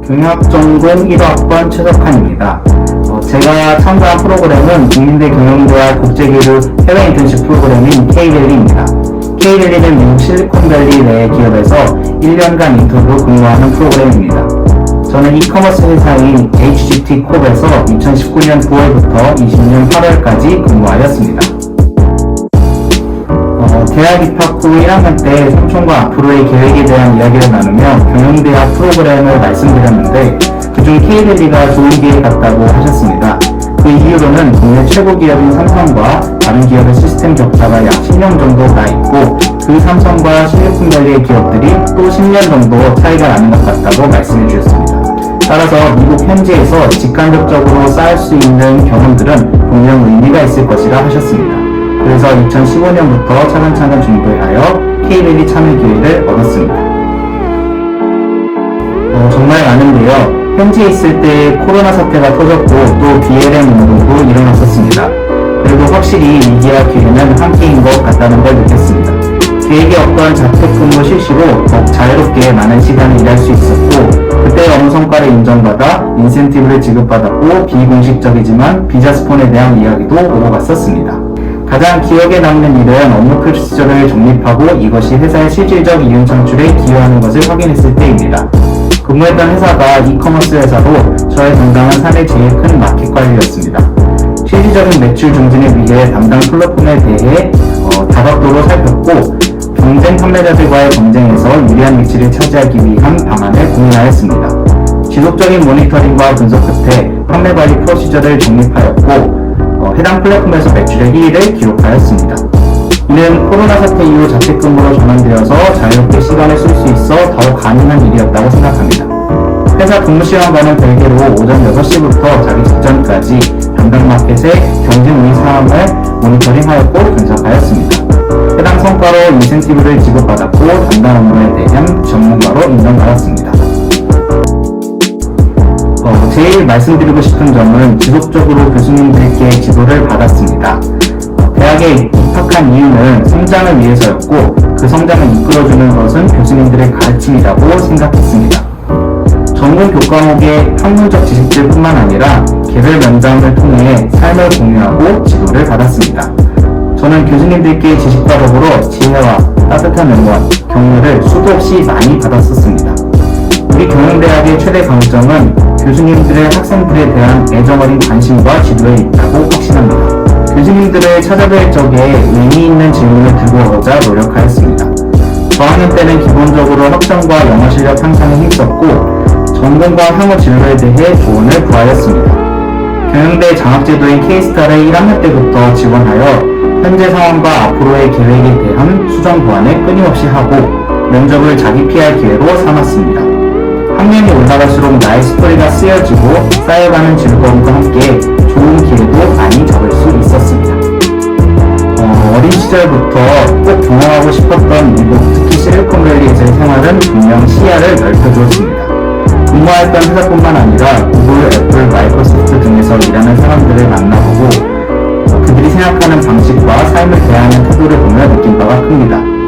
경영학전공 1학번 최석환입니다. 제가 참가한 프로그램은 국민대 경영대학 국제교류 해외 인턴십 프로그램인 K-밸리입니다. K-밸리는 미국 실리콘밸리 내 기업에서 1년간 인턴으로 근무하는 프로그램입니다. 저는 이커머스 회사인 HGT콥에서 2019년 9월부터 20년 8월까지 근무하였습니다. 대학 입학 후 1학년 때 삼촌과 앞으로의 계획에 대한 이야기를 나누며 경영대학 프로그램을 말씀드렸는데 그중 K-밸리가 좋은 기회 같다고 하셨습니다. 그 이유로는 국내 최고 기업인 삼성과 다른 기업의 시스템 격차가 약 10년 정도 나 있고 그 삼성과 실리콘밸리의 기업들이 또 10년 정도 차이가 나는 것 같다고 말씀해 주셨습니다. 따라서 미국 현지에서 직간접적으로 쌓을 수 있는 경험들은 분명 의미가 있을 것이라 하셨습니다. 그래서 2015년부터 차근차근 준비하여 K-밸리 참여 기회를 얻었습니다. 정말 많은데요. 현지에 있을 때 코로나 사태가 터졌고 또 BLM 운동도 일어났었습니다. 그리고 확실히 위기와 기회는 함께인 것 같다는 걸 느꼈습니다. 계획이 없던 자택근무 실시로 더욱 자유롭게 많은 시간을 일할 수 있었고 그때 업무 성과를 인정받아 인센티브를 지급받았고 비공식적이지만 비자스폰에 대한 이야기도 오고 갔었습니다. 가장 기억에 남는 일은 업무 프로시저를 정립하고 이것이 회사의 실질적 이윤 창출에 기여하는 것을 확인했을 때입니다. 근무했던 회사가 이커머스 회사로 저의 담당한 사내 제일 큰 마켓 관리였습니다. 실질적인 매출 증진을 위해 담당 플랫폼에 대해 다각도로 살폈고 경쟁 판매자들과의 경쟁에서 유리한 위치를 차지하기 위한 방안을 고민하였습니다. 지속적인 모니터링과 분석 끝에 판매 관리 프로시저를 정립하였고 해당 플랫폼에서 매출의 1위를 기록하였습니다. 이는 코로나 사태 이후 자택근무로 전환되어서 자유롭게 시간을 쓸 수 있어 더욱 가능한 일이었다고 생각합니다. 회사 근무 시간과는 별개로 오전 6시부터 자기 직전까지 담당 마켓의 경쟁 우위 상황을 모니터링하였고 분석하였습니다. 해당 성과로 인센티브를 지급받았고 담당 업무에 대한 전문가로 인정받았습니다. 제일 말씀드리고 싶은 점은 지속적으로 교수님들께 지도를 받았습니다. 대학에 입학한 이유는 성장을 위해서였고 그 성장을 이끌어주는 것은 교수님들의 가르침이라고 생각했습니다. 전공 교과목의 학문적 지식들뿐만 아니라 개별 면담을 통해 삶을 공유하고 지도를 받았습니다. 저는 교수님들께 지식과 더불어 지혜와 따뜻한 응원, 격려를 수도 없이 많이 받았었습니다. 우리 경영대학의 최대 강점은 교수님들의 학생들에 대한 애정어린 관심과 지도에 있다고 확신합니다. 교수님들을 찾아뵐 적에 의미 있는 질문을 들고 오자 노력하였습니다. 저학년 때는 기본적으로 학점과 영어 실력 향상에 힘썼고 전공과 향후 진로에 대해 조언을 구하였습니다. 경영대 장학제도인 K-스타를 1학년 때부터 지원하여 현재 상황과 앞으로의 계획에 대한 수정 보완을 끊임없이 하고 면접을 자기 PR 기회로 삼았습니다. 학년이 올라갈수록 나의 스토리가 쓰여지고 쌓여가는 즐거움과 함께 좋은 기회도 많이 적을 수 있었습니다. 어린 시절부터 꼭 경험하고 싶었던 미국, 특히 실리콘밸리에서의 생활은 분명 시야를 넓혀주었습니다. 근무했던 회사뿐만 아니라 구글, 애플, 마이크로소프트 등에서 일하는 사람들을 만나보고 그들이 생각하는 방식과 삶을 대하는 태도를 보며 느낀 바가 큽니다.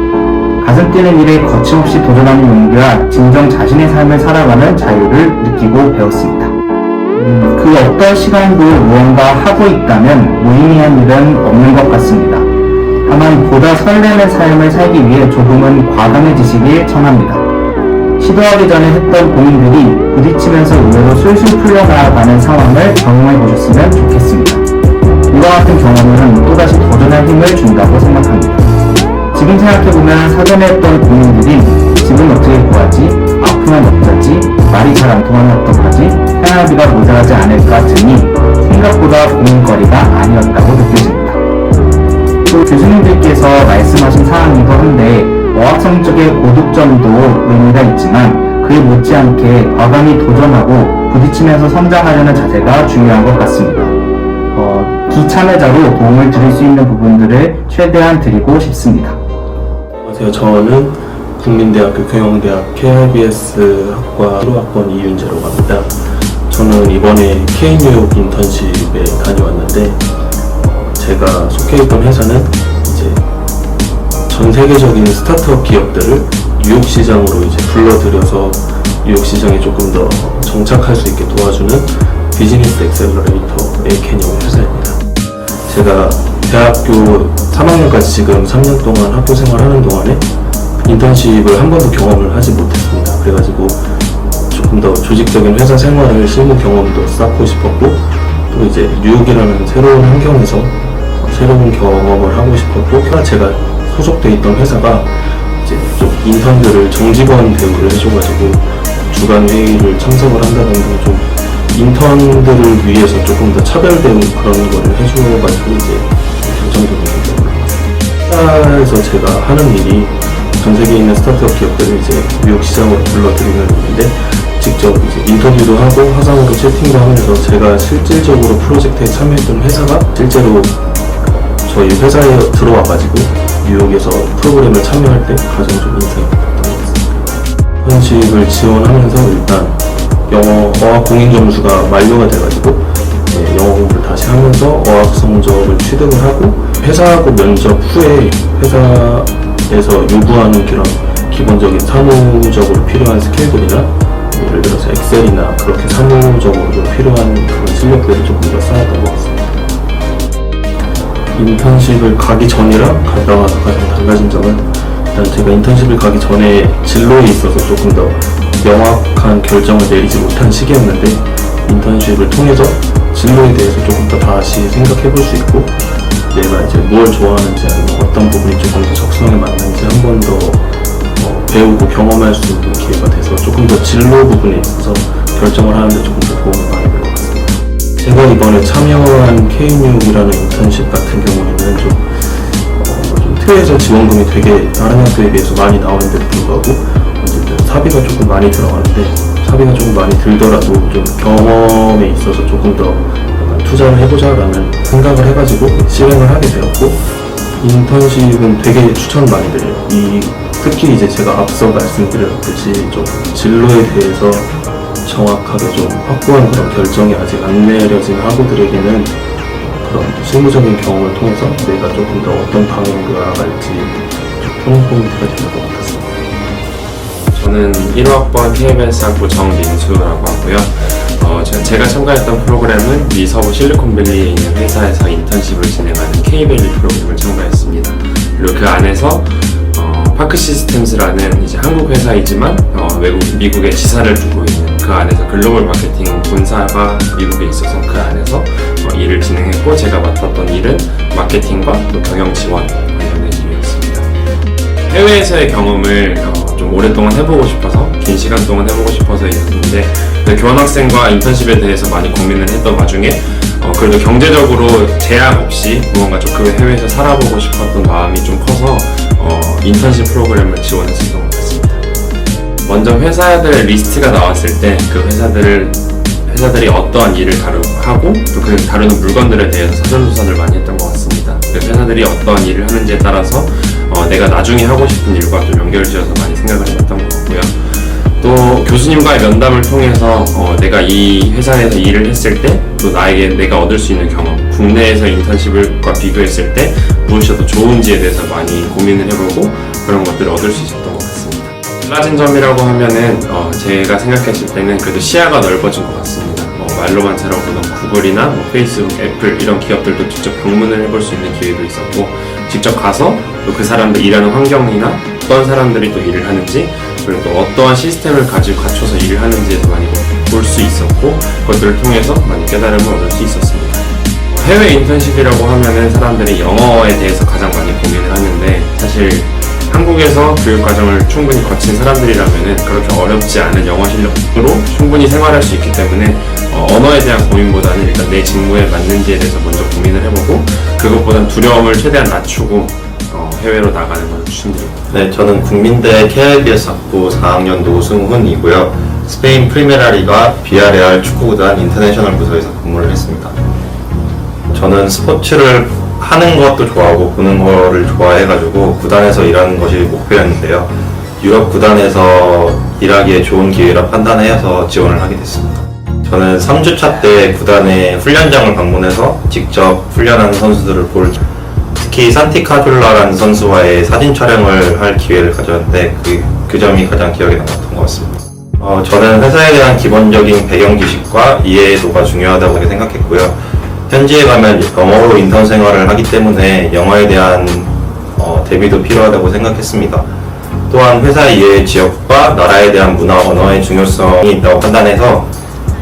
가슴 뛰는 일에 거침없이 도전하는 용기와 진정 자신의 삶을 살아가는 자유를 느끼고 배웠습니다. 그 어떤 시간도 무언가 하고 있다면 무의미한 일은 없는 것 같습니다. 다만 보다 설레는 삶을 살기 위해 조금은 과감해지시길 청합니다. 시도하기 전에 했던 고민들이 부딪히면서 의외로 술술 풀려나가는 상황을 경험해 보셨으면 좋겠습니다. 이와 같은 경험은 또다시 도전할 힘을 준다고 생각합니다. 지금 생각해보면 사전에 했던 고민들이 집은 어떻게 구하지? 아프면 어쩌지? 말이 잘 안 통하면 어떡하지? 생활비가 모자라지 않을까 등이 생각보다 고민거리가 아니었다고 느껴집니다. 또 교수님들께서 말씀하신 사항이기도 한데 어학 성적의 고득점도 의미가 있지만 그에 못지않게 과감히 도전하고 부딪히면서 성장하려는 자세가 중요한 것 같습니다. 기참여자로 도움을 드릴 수 있는 부분들을 최대한 드리고 싶습니다. 안녕하세요. 저는 국민대학교 경영대학 KIBS 학과 1호학번 이윤재라고 합니다. 저는 이번에 K뉴욕 인턴십에 다녀왔는데 제가 속해 있던 회사는 이제 전 세계적인 스타트업 기업들을 뉴욕 시장으로 이제 불러들여서 뉴욕 시장에 조금 더 정착할 수 있게 도와주는 비즈니스 엑셀러레이터의 개념의 회사입니다. 제가 대학교 3학년까지 지금 3년 동안 학교 생활하는 동안에 인턴십을 한 번도 경험을 하지 못했습니다. 그래가지고 조금 더 조직적인 회사 생활을 실무 경험도 쌓고 싶었고, 또 이제 뉴욕이라는 새로운 환경에서 새로운 경험을 하고 싶었고, 제가 소속돼 있던 회사가 이제 좀 인턴들을 정직원 대우를 해줘가지고 주간 회의를 참석을 한다던가 좀 인턴들을 위해서 조금 더 차별 대우 그런 거를 해줘가지고 이제 결정적인 결정을 회사에서 제가 하는 일이 전 세계에 있는 스타트업 기업들을 이제 뉴욕 시장으로 불러들이는 일인데, 직접 이제 인터뷰도 하고 화상으로 채팅도 하면서 제가 실질적으로 프로젝트에 참여했던 회사가 실제로 저희 회사에 들어와가지고 뉴욕에서 프로그램을 참여할 때 가장 좀 인상이 깊었던 것 같습니다. 현식을 지원하면서 일단 영어 어학 공인 점수가 만료가 돼가지고 영어 공부를 다시 하면서 어학 성적을 취득을 하고, 회사하고 면접 후에 회사에서 요구하는 그런 기본적인 사무적으로 필요한 스킬들이나 예를 들어서 엑셀이나 그렇게 사무적으로 좀 필요한 그런 실력들을 조금 더 쌓았던 것 같습니다. 인턴십을 가기 전이랑 갔다 와서 가장 달라진 점은, 일단 제가 인턴십을 가기 전에 진로에 있어서 조금 더 명확한 결정을 내리지 못한 시기였는데, 인턴십을 통해서 진로에 대해서 조금 더 다시 생각해 볼 수 있고, 내가 이제 뭘 좋아하는지 아니면 어떤 부분이 조금 더 적성에 맞는지 한 번 더 배우고 경험할 수 있는 기회가 돼서 조금 더 진로 부분에 있어서 결정을 하는데 조금 더 도움이 많이 될 것 같습니다. 제가 이번에 참여한 K뉴욕이라는 인턴십 같은 경우에는 좀 특혜에서 지원금이 되게 다른 학교에 비해서 많이 나오는데도 불구하고 어쨌든 사비가 조금 많이 들어가는데, 사비가 조금 많이 들더라도 좀 경험에 있어서 조금 더 약간 투자를 해보자라는 생각을 해가지고 실행을 하게 되었고, 인턴십은 되게 추천 많이 드려요. 특히 이제 제가 앞서 말씀드렸듯이 좀 진로에 대해서 정확하게 좀 확고한 그런 결정이 아직 안 내려진 학우들에게는 그런 실무적인 경험을 통해서 내가 조금 더 어떤 방향으로 나아갈지 좀 터닝 포인트가 되는 것 같았습니다. 저는 1호학번 KBS 학부 정민수라고 하고요. 제가 참가했던 프로그램은 미 서부 실리콘밸리에 있는 회사에서 인턴십을 진행하는 K밸리 프로그램을 참가했습니다. 그리고 그 안에서 파크 시스템스라는 이제 한국 회사이지만 미국에 지사를 두고 있는, 그 안에서 글로벌 마케팅 본사가 미국에 있어서 그 안에서 일을 진행했고, 제가 맡았던 일은 마케팅과 또 경영 지원 관련된 일이었습니다. 해외에서의 경험을 좀 오랫동안 해보고 싶어서, 긴 시간 동안 해보고 싶어서 있었는데, 교환학생과 인턴십에 대해서 많이 고민을 했던 와중에 그래도 경제적으로 제약 없이 무언가 좀 그 해외에서 살아보고 싶었던 마음이 좀 커서 인턴십 프로그램을 지원했었던 것 같습니다. 먼저 회사들의 리스트가 나왔을 때 그 회사들이 어떠한 일을 하고 또 그 다루는 물건들에 대해서 사전조사를 많이 했던 것 같습니다. 그래서 회사들이 어떠한 일을 하는지에 따라서 내가 나중에 하고 싶은 일과 좀 연결지어서 많이 생각을 해봤던 것 같고요. 또 교수님과의 면담을 통해서 내가 이 회사에서 일을 했을 때 또 내가 얻을 수 있는 경험, 국내에서 인턴십과 비교했을 때 무엇이 더 좋은지에 대해서 많이 고민을 해보고 그런 것들을 얻을 수 있었던 것 같습니다. 달라진 점이라고 하면은 제가 생각했을 때는 그래도 시야가 넓어진 것 같습니다. 말로만 들어보던 구글이나 페이스북, 애플 이런 기업들도 직접 방문을 해볼 수 있는 기회도 있었고, 직접 가서 또 그 사람들 일하는 환경이나 어떤 사람들이 또 일을 하는지, 그리고 또 어떠한 시스템을 가지고 갖춰서 일을 하는지에서 많이 볼 수 있었고, 그것들을 통해서 많이 깨달음을 얻을 수 있었습니다. 해외 인턴십이라고 하면은 사람들이 영어에 대해서 가장 많이 고민을 하는데, 사실 한국에서 교육과정을 충분히 거친 사람들이라면은 그렇게 어렵지 않은 영어 실력으로 충분히 생활할 수 있기 때문에 언어에 대한 고민보다는 일단 내 직무에 맞는지에 대해서 먼저 고민을 해보고, 그것보다는 두려움을 최대한 낮추고 해외로 나가는 걸 추천드립니다. 네, 저는 국민대 KIBS 학부 4학년 노승훈이고요. 스페인 프리메라리가 비아레알 축구구단 인터내셔널 부서에서 근무를 했습니다. 저는 스포츠를 하는 것도 좋아하고 보는 거를 좋아해가지고 구단에서 일하는 것이 목표였는데요. 유럽 구단에서 일하기에 좋은 기회라 판단해서 지원을 하게 됐습니다. 저는 3주차 때 구단의 훈련장을 방문해서 직접 훈련하는 선수들을 볼, 특히 산티카졸라라는 선수와의 사진 촬영을 할 기회를 가졌는데 그 점이 가장 기억에 남았던 것 같습니다. 저는 회사에 대한 기본적인 배경 지식과 이해도가 중요하다고 생각했고요. 현지에 가면 영어로 인턴 생활을 하기 때문에 영어에 대한 대비도 필요하다고 생각했습니다. 또한 회사 이외의 지역과 나라에 대한 문화 언어의 중요성이 있다고 판단해서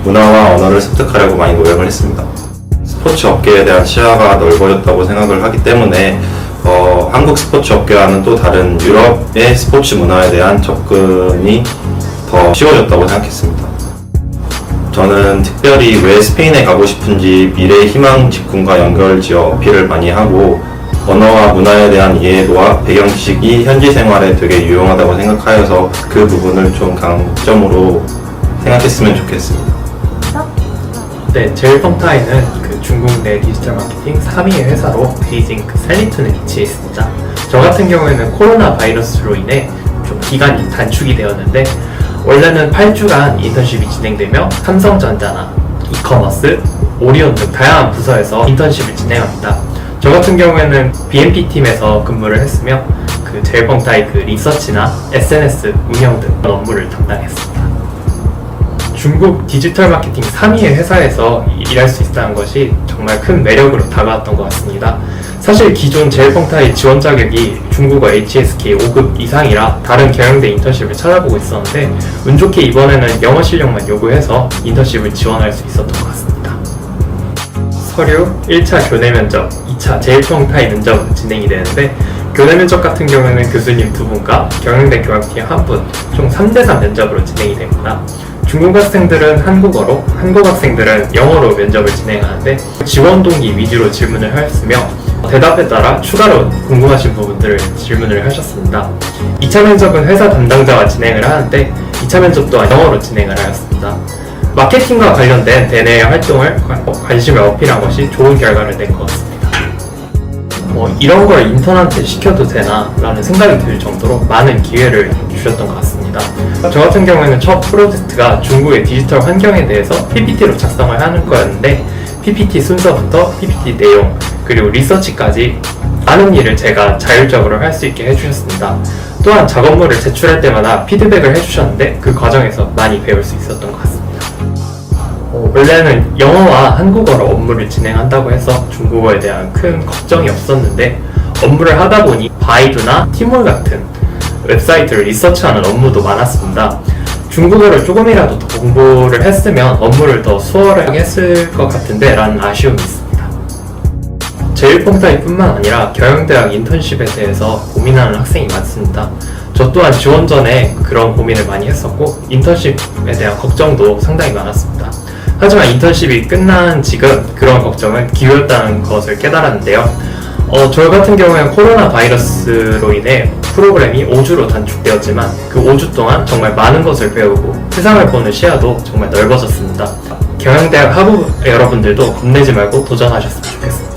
문화와 언어를 습득하려고 많이 노력을 했습니다. 스포츠 업계에 대한 시야가 넓어졌다고 생각을 하기 때문에 한국 스포츠 업계와는 또 다른 유럽의 스포츠 문화에 대한 접근이 더 쉬워졌다고 생각했습니다. 저는 특별히 왜 스페인에 가고 싶은지 미래의 희망 직군과 연결지어 어필을 많이 하고 언어와 문화에 대한 이해도와 배경 지식이 현지 생활에 되게 유용하다고 생각하여서 그 부분을 좀 강점으로 생각했으면 좋겠습니다. 네, 제일펑타이는 그 중국 내 디지털 마케팅 3위의 회사로 베이징 셀리툰에 위치해 있습니다. 저 같은 경우에는 코로나 바이러스로 인해 좀 기간이 단축이 되었는데 원래는 8주간 인턴십이 진행되며 삼성전자나 이커머스, 오리온 등 다양한 부서에서 인턴십을 진행합니다. 저 같은 경우에는 BNP 팀에서 근무를 했으며 그 제일펑타이 그 리서치나 SNS 운영 등 업무를 담당했습니다. 중국 디지털 마케팅 3위의 회사에서 일할 수 있다는 것이 정말 큰 매력으로 다가왔던 것 같습니다. 사실 기존 제일펑타이 지원 자격이 중국어 HSK 5급 이상이라 다른 경영대 인턴십을 찾아보고 있었는데 운 좋게 이번에는 영어 실력만 요구해서 인턴십을 지원할 수 있었던 것 같습니다. 서류, 1차 교내 면접, 2차 제일펑타이 면접은 진행이 되는데 교내 면접 같은 경우에는 교수님 2분과 경영대 교학팀 1분, 총 3대3 면접으로 진행이 됩니다. 중국 학생들은 한국어로, 한국 학생들은 영어로 면접을 진행하는데 지원 동기 위주로 질문을 하였으며 대답에 따라 추가로 궁금하신 부분들을 질문을 하셨습니다. 2차 면접은 회사 담당자가 진행을 하는데 2차 면접 또한 영어로 진행을 하였습니다. 마케팅과 관련된 대내의 활동을 관심을 어필한 것이 좋은 결과를 낸 것 같습니다. 이런 걸 인턴한테 시켜도 되나 라는 생각이 들 정도로 많은 기회를 주셨던 것 같습니다. 저 같은 경우에는 첫 프로젝트가 중국의 디지털 환경에 대해서 PPT로 작성을 하는 거였는데 PPT 순서부터 PPT 내용 그리고 리서치까지 많은 일을 제가 자율적으로 할 수 있게 해주셨습니다. 또한 작업물을 제출할 때마다 피드백을 해주셨는데 그 과정에서 많이 배울 수 있었던 것 같습니다. 원래는 영어와 한국어로 업무를 진행한다고 해서 중국어에 대한 큰 걱정이 없었는데 업무를 하다 보니 바이두나 티몰 같은 웹사이트를 리서치하는 업무도 많았습니다. 중국어를 조금이라도 더 공부를 했으면 업무를 더 수월하게 했을 것 같은데 라는 아쉬움이 있습니다. 제일펑타이 뿐만 아니라 경영대학 인턴십에 대해서 고민하는 학생이 많습니다. 저 또한 지원 전에 그런 고민을 많이 했었고 인턴십에 대한 걱정도 상당히 많았습니다. 하지만 인턴십이 끝난 지금 그런 걱정은 기회였다는 것을 깨달았는데요. 저 같은 경우에는 코로나 바이러스로 인해 프로그램이 5주로 단축되었지만 그 5주 동안 정말 많은 것을 배우고 세상을 보는 시야도 정말 넓어졌습니다. 경영대학 하부 여러분들도 겁내지 말고 도전하셨으면 좋겠습니다.